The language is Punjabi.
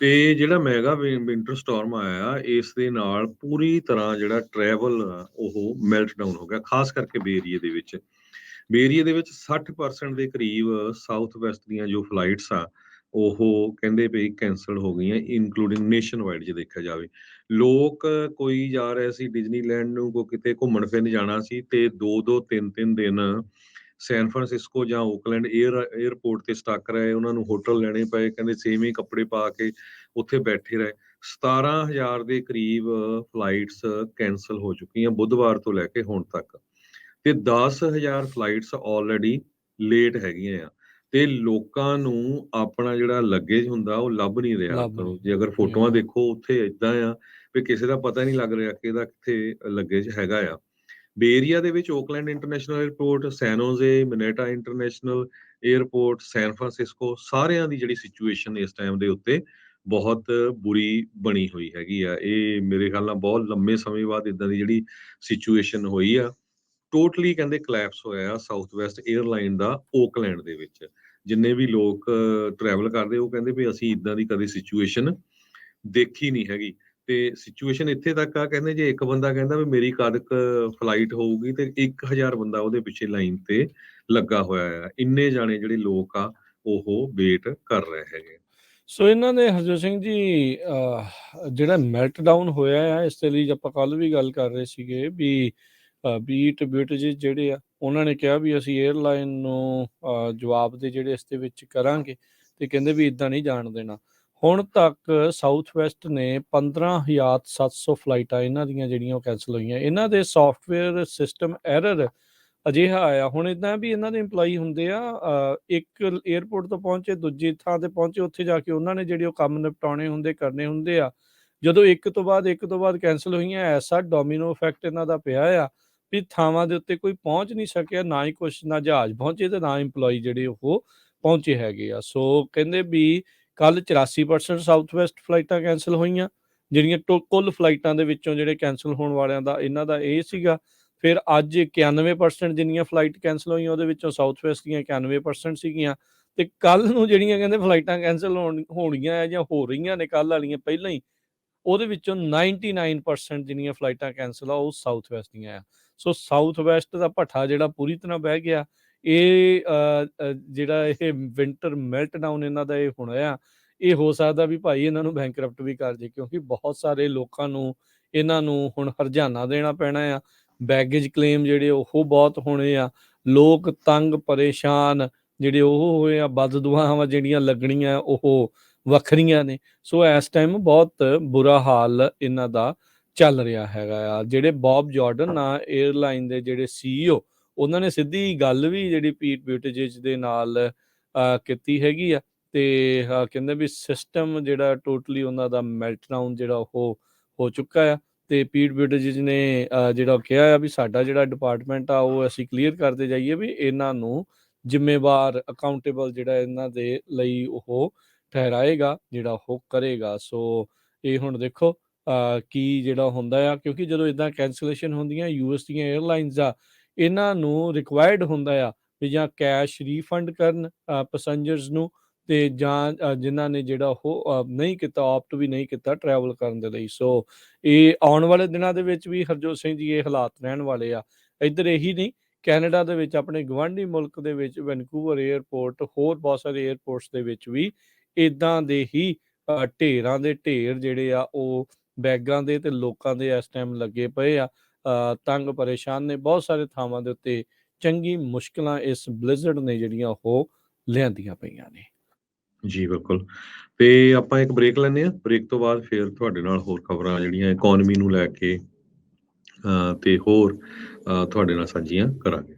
ਤੇ ਜਿਹੜਾ ਮੈਗਾ ਵਿੰਟਰ ਸਟਾਰਮ ਆਇਆ ਆ, ਇਸ ਦੇ ਨਾਲ ਪੂਰੀ ਤਰ੍ਹਾਂ ਜਿਹੜਾ ਟਰੈਵਲ ਆ ਉਹ ਮੈਲਟ ਡਾਊਨ ਹੋ ਗਿਆ, ਖਾਸ ਕਰਕੇ ਬੇ ਏਰੀਏ ਦੇ ਵਿੱਚ। ਬੇ ਏਰੀਏ ਦੇ ਵਿੱਚ 60% ਦੇ ਕਰੀਬ ਸਾਊਥ ਵੈਸਟ ਦੀਆਂ ਜੋ ਫਲਾਈਟਸ ਆ ਉਹ ਕਹਿੰਦੇ ਵੀ ਕੈਂਸਲ ਹੋ ਗਈਆਂ, ਇਨਕਲੂਡਿੰਗ ਨੇਸ਼ਨ ਵਾਈਡ ਜੇ ਦੇਖਿਆ ਜਾਵੇ। ਲੋਕ ਕੋਈ ਜਾ ਰਿਹਾ ਸੀ ਡਿਜ਼ਨੀਲੈਂਡ ਨੂੰ, ਕੋਈ ਕਿਤੇ ਘੁੰਮਣ ਫਿਰਨ ਜਾਣਾ ਸੀ, ਤੇ 2-2 3-3 ਦਿਨ ਸੈਨ ਫਰਾਂਸਿਸਕੋ ਜਾਂ ਓਕਲੈਂਡ 에ਅਰਪੋਰਟ ਤੇ ਸਟਕ ਰਹੇ। ਉਹਨਾਂ ਨੂੰ ਹੋਟਲ ਲੈਣੇ ਪਏ, ਕਹਿੰਦੇ ਸੇਮ ਹੀ ਕੱਪੜੇ ਪਾ ਕੇ ਉੱਥੇ ਬੈਠੇ ਰਹੇ। 17,000 ਦੇ ਕਰੀਬ ਫਲਾਈਟਸ ਕੈਂਸਲ ਹੋ ਚੁੱਕੀਆਂ ਬੁੱਧਵਾਰ ਤੋਂ ਲੈ ਕੇ ਹੁਣ ਤੱਕ, ਤੇ 10,000 ਫਲਾਈਟਸ ਆਲਰੇਡੀ ਲੇਟ ਹੈਗੀਆਂ ਆ। ਤੇ ਲੋਕਾਂ ਨੂੰ ਆਪਣਾ ਜਿਹੜਾ ਲੱਗੇਜ ਹੁੰਦਾ ਉਹ ਲੱਭ ਨਹੀਂ ਰਿਹਾ। ਲੱਭ ਨਹੀਂ ਜੇ ਅਗਰ ਫੋਟੋਆਂ ਹੂੰ ਦੇਖੋ ਉੱਥੇ ਏਦਾਂ ਆ ਵੀ ਕਿਸੇ ਦਾ ਪਤਾ ਨਹੀਂ ਲੱਗ ਰਿਹਾ ਕਿ ਇਹਦਾ ਕਿੱਥੇ ਲੱਗੇਜ ਹੈਗਾ ਆ। ਬੇ ਏਰੀਆ ਦੇ ਵਿੱਚ ਓਕਲੈਂਡ ਇੰਟਰਨੈਸ਼ਨਲ 에ਅਰਪੋਰਟ, ਸੈਨ ਹੋਜ਼ੇ, ਮਿਨੇਟਾ ਇੰਟਰਨੈਸ਼ਨਲ 에ਅਰਪੋਰਟ, ਸੈਨ ਫਰਾਂਸਿਸਕੋ, ਸਾਰਿਆਂ ਦੀ ਜਿਹੜੀ ਸਿਚੁਏਸ਼ਨ ਇਸ ਟਾਈਮ ਦੇ ਉੱਤੇ ਬਹੁਤ ਬੁਰੀ ਬਣੀ ਹੋਈ ਹੈਗੀ ਆ। ਇਹ ਮੇਰੇ ਖਿਆਲ ਨਾਲ ਬਹੁਤ ਲੰਮੇ ਸਮੇਂ ਬਾਅਦ ਇਦਾਂ ਦੀ ਜਿਹੜੀ ਸਿਚੁਏਸ਼ਨ ਹੋਈ ਆ। ਟੋਟਲੀ ਕਹਿੰਦੇ ਕਲੈਪਸ ਹੋਇਆ ਆ ਸਾਊਥ ਵੈਸਟ 에ਅਰਲਾਈਨ ਦਾ ਓਕਲੈਂਡ ਦੇ ਵਿੱਚ। ਜਿੰਨੇ ਵੀ ਲੋਕ ਟਰੈਵਲ ਕਰਦੇ ਉਹ ਕਹਿੰਦੇ ਵੀ ਅਸੀਂ ਇਦਾਂ ਦੀ ਕਦੇ ਸਿਚੁਏਸ਼ਨ ਦੇਖੀ ਨਹੀਂ ਹੈਗੀ। ਤੇ ਸਿਚੁਏਸ਼ਨ ਇੱਥੇ ਤੱਕ ਆ, ਕਹਿੰਦੇ ਜੇ ਇੱਕ ਬੰਦਾ ਕਹਿੰਦਾ ਵੀ ਮੇਰੀ ਕਦ ਫਲਾਈਟ ਹੋਊਗੀ, ਤੇ 1000 ਬੰਦਾ ਉਹਦੇ ਪਿੱਛੇ ਲਾਈਨ ਤੇ ਲੱਗਾ ਹੋਇਆ ਆ। ਇੰਨੇ ਜਾਣੇ ਜਿਹੜੇ ਲੋਕ ਆ ਉਹ ਵੇਟ ਕਰ ਰਹੇ ਹੈਗੇ। ਸੋ ਇਹਨਾਂ ਦੇ ਹਰਜੋਤ ਸਿੰਘ ਜੀ ਜਿਹੜਾ ਮੈਲਟਡਾਊਨ ਹੋਇਆ ਆ, ਇਸ ਦੇ ਲਈ ਆਪਾਂ ਕੱਲ ਵੀ ਗੱਲ ਕਰ ਰਹੇ ਸੀਗੇ ਵੀ ਬੀਟ ਬਿਊਟਿਜ ਜਿਹੜੇ ਆ ਉਹਨਾਂ ਨੇ ਕਿਹਾ ਵੀ ਅਸੀਂ 에ਅਰਲਾਈਨ ਨੂੰ ਜਵਾਬ ਦੇ ਜਿਹੜੇ ਇਸ ਦੇ ਵਿੱਚ ਕਰਾਂਗੇ, ਤੇ ਕਹਿੰਦੇ ਵੀ ਇਦਾਂ ਨਹੀਂ ਜਾਣ ਦੇਣਾ। ਹੁਣ ਤੱਕ ਸਾਊਥ ਵੈਸਟ ਨੇ 15,700 ਫਲਾਈਟਾਂ ਇਹਨਾਂ ਦੀਆਂ ਜਿਹੜੀਆਂ ਉਹ ਕੈਂਸਲ ਹੋਈਆਂ। ਇਹਨਾਂ ਦੇ ਸੌਫਟਵੇਅਰ ਸਿਸਟਮ ਐਰਰ ਅਜਿਹਾ ਆਇਆ। ਹੁਣ ਇੱਦਾਂ ਵੀ ਇਹਨਾਂ ਦੇ ਇੰਪਲਾਈ ਹੁੰਦੇ ਆ, ਇੱਕ 에ਅਰਪੋਰਟ ਤੋਂ ਪਹੁੰਚੇ, ਦੂਜੀ ਥਾਂ ਤੇ ਪਹੁੰਚੇ, ਉੱਥੇ ਜਾ ਕੇ ਉਹਨਾਂ ਨੇ ਜਿਹੜੇ ਉਹ ਕੰਮ ਨਿਪਟਾਉਣੇ ਹੁੰਦੇ, ਕਰਨੇ ਹੁੰਦੇ ਆ। ਜਦੋਂ ਇੱਕ ਤੋਂ ਬਾਅਦ ਕੈਂਸਲ ਹੋਈਆਂ, ਐਸਾ ਡੋਮੀਨੋ ਇਫੈਕਟ ਇਹਨਾਂ ਦਾ ਪਿਆ ਆ ਵੀ ਥਾਵਾਂ ਦੇ ਉੱਤੇ ਕੋਈ ਪਹੁੰਚ ਨਹੀਂ ਸਕਿਆ, ਨਾ ਹੀ ਕੁਛ, ਨਾ ਜਹਾਜ਼ ਪਹੁੰਚੇ ਤੇ ਨਾ ਇੰਪਲਾਈ ਜਿਹੜੇ ਉਹ ਪਹੁੰਚੇ ਹੈਗੇ ਆ। ਸੋ ਕਹਿੰਦੇ ਵੀ ਕੱਲ 84% ਸਾਊਥ ਵੈਸਟ ਫਲਾਈਟਾਂ ਕੈਂਸਲ ਹੋਈਆਂ, ਜਿਹੜੀਆਂ ਕੁੱਲ ਫਲਾਈਟਾਂ ਦੇ ਵਿੱਚੋਂ ਜਿਹੜੇ ਕੈਂਸਲ ਹੋਣ ਵਾਲਿਆਂ ਦਾ ਇਹਨਾਂ ਦਾ ਇਹ ਸੀਗਾ। ਫਿਰ ਅੱਜ 91% ਜਿੰਨੀਆਂ ਫਲਾਈਟ ਕੈਂਸਲ ਹੋਈਆਂ ਉਹਦੇ ਵਿੱਚੋਂ ਸਾਊਥ ਵੈਸਟ ਦੀਆਂ 91% ਸੀਗੀਆਂ। ਤੇ ਕੱਲ ਨੂੰ ਜਿਹੜੀਆਂ ਕਹਿੰਦੇ ਫਲਾਈਟਾਂ ਕੈਂਸਲ ਹੋਣੀਆਂ ਆ ਜਾਂ ਹੋ ਰਹੀਆਂ ਨੇ ਕੱਲ ਵਾਲੀਆਂ ਪਹਿਲਾਂ ਹੀ, ਉਹਦੇ ਵਿੱਚੋਂ 99% ਜਿੰਨੀਆਂ ਫਲਾਈਟਾਂ ਕੈਂਸਲ ਆ ਉਹ ਸਾਊਥ ਵੈਸਟ ਦੀਆਂ ਆ। ਸੋ ਸਾਊਥ ਵੈਸਟ ਦਾ ਭੱਠਾ ਜਿਹੜਾ ਪੂਰੀ ਤਰ੍ਹਾਂ ਬਹਿ ਗਿਆ। ਇਹ ਜਿਹੜਾ ਇਹ ਵਿੰਟਰ ਮੈਲਟ ਡਾਊਨ ਇਹਨਾਂ ਦਾ ਇਹ ਹੋਣਾ ਆ, ਇਹ ਹੋ ਸਕਦਾ ਵੀ ਭਾਈ ਇਹਨਾਂ ਨੂੰ ਬੈਂਕਰਪਟ ਵੀ ਕਰ ਜੇ, ਕਿਉਂਕਿ ਬਹੁਤ ਸਾਰੇ ਲੋਕਾਂ ਨੂੰ ਇਹਨਾਂ ਨੂੰ ਹੁਣ ਹਰਜਾਨਾ ਦੇਣਾ ਪੈਣਾ ਆ। ਬੈਗੇਜ ਕਲੇਮ ਜਿਹੜੇ ਉਹ ਬਹੁਤ ਹੋਣੇ ਆ। ਲੋਕ ਤੰਗ ਪਰੇਸ਼ਾਨ ਜਿਹੜੇ ਉਹ ਹੋਏ ਆ, ਬਦਦੁਆਵਾਂ ਜਿਹੜੀਆਂ ਲੱਗਣੀਆਂ ਉਹ ਵੱਖਰੀਆਂ ਨੇ। ਸੋ ਇਸ ਟਾਈਮ ਬਹੁਤ ਬੁਰਾ ਹਾਲ ਇਹਨਾਂ ਦਾ ਚੱਲ ਰਿਹਾ ਹੈਗਾ ਆ। ਜਿਹੜੇ ਬੌਬ ਜਾਰਡਨ ਆ 에ਅਰਲਾਈਨ ਦੇ ਜਿਹੜੇ CEO, ਉਹਨਾਂ ਨੇ ਸਿੱਧੀ ਗੱਲ ਵੀ ਜਿਹੜੀ ਪੀਟ ਬਿਊਟਿਜੇਜ ਦੇ ਨਾਲ ਕੀਤੀ ਹੈਗੀ ਆ। ਤੇ ਕਹਿੰਦੇ ਵੀ ਸਿਸਟਮ ਜਿਹੜਾ ਟੋਟਲੀ ਉਹਨਾਂ ਦਾ ਮੈਲਟਡਾਊਨ ਜਿਹੜਾ ਉਹ ਹੋ ਚੁੱਕਾ ਆ। ਤੇ ਪੀਟ ਬਿਊਟਿਜੇਜ ਨੇ ਜਿਹੜਾ ਕਿਹਾ ਆ ਵੀ ਸਾਡਾ ਜਿਹੜਾ ਡਿਪਾਰਟਮੈਂਟ ਆ ਉਹ ਅਸੀਂ ਕਲੀਅਰ ਕਰਦੇ ਜਾਈਏ ਵੀ ਇਹਨਾਂ ਨੂੰ ਜ਼ਿੰਮੇਵਾਰ ਅਕਾਊਂਟੇਬਲ ਜਿਹੜਾ ਇਹਨਾਂ ਦੇ ਲਈ ਉਹ ਠਹਿਰਾਏਗਾ, ਜਿਹੜਾ ਉਹ ਕਰੇਗਾ। ਸੋ ਇਹ ਹੁਣ ਦੇਖੋ ਕੀ ਜਿਹੜਾ ਹੁੰਦਾ ਆ, ਕਿਉਂਕਿ ਜਦੋਂ ਇੱਦਾਂ ਕੈਂਸਲੇਸ਼ਨ ਹੁੰਦੀਆਂ US ਦੀਆਂ 에ਅਰਲਾਈਨਸ ਆ, ਇਹਨਾਂ ਨੂੰ ਰਿਕੁਆਇਰਡ ਹੁੰਦਾ ਆ ਵੀ ਜਾਂ ਕੈਸ਼ ਰੀਫੰਡ ਕਰਨ ਪੈਸੰਜਰਸ ਨੂੰ, ਤੇ ਜਾਂ ਜਿਨ੍ਹਾਂ ਨੇ ਜਿਹੜਾ ਉਹ ਨਹੀਂ ਕੀਤਾ, ਆਪਟ ਵੀ ਨਹੀਂ ਕੀਤਾ ਟਰੈਵਲ ਕਰਨ ਦੇ ਲਈ। ਸੋ ਇਹ ਆਉਣ ਵਾਲੇ ਦਿਨਾਂ ਦੇ ਵਿੱਚ ਵੀ ਹਰਜੋਤ ਸਿੰਘ ਜੀ ਇਹ ਹਾਲਾਤ ਰਹਿਣ ਵਾਲੇ ਆ। ਇੱਧਰ ਇਹੀ ਨਹੀਂ, ਕੈਨੇਡਾ ਦੇ ਵਿੱਚ ਆਪਣੇ ਗਵਾਂਢੀ ਮੁਲਕ ਦੇ ਵਿੱਚ ਵੈਨਕੂਵਰ 에ਅਰਪੋਰਟ, ਹੋਰ ਬਹੁਤ ਸਾਰੇ 에ਅਰਪੋਰਟਸ ਦੇ ਵਿੱਚ ਵੀ ਇੱਦਾਂ ਦੇ ਹੀ ਢੇਰਾਂ ਦੇ ਢੇਰ ਜਿਹੜੇ ਆ ਉਹ ਬੈਗਾਂ ਦੇ ਤੇ ਲੋਕਾਂ ਦੇ ਇਸ ਟਾਈਮ ਲੱਗੇ ਪਏ ਆ। ਤੰਗ ਪਰੇਸ਼ਾਨ ਨੇ ਬਹੁਤ ਸਾਰੇ ਥਾਵਾਂ ਦੇ ਉੱਤੇ। ਚੰਗੀ ਮੁਸ਼ਕਲਾਂ ਇਸ ਬਲਿਜ਼ਰਡ ਨੇ ਜਿਹੜੀਆਂ ਉਹ ਲਿਆਂਦੀਆਂ ਪਈਆਂ ਨੇ। ਜੀ ਬਿਲਕੁਲ। ਤੇ ਆਪਾਂ ਇੱਕ ਬ੍ਰੇਕ ਲੈਂਦੇ ਹਾਂ, ਬ੍ਰੇਕ ਤੋਂ ਬਾਅਦ ਫਿਰ ਤੁਹਾਡੇ ਨਾਲ ਹੋਰ ਖਬਰਾਂ ਜਿਹੜੀਆਂ ਇਕੋਨਮੀ ਨੂੰ ਲੈ ਕੇ ਤੇ ਹੋਰ ਤੁਹਾਡੇ ਨਾਲ ਸਾਂਝੀਆਂ ਕਰਾਂਗੇ।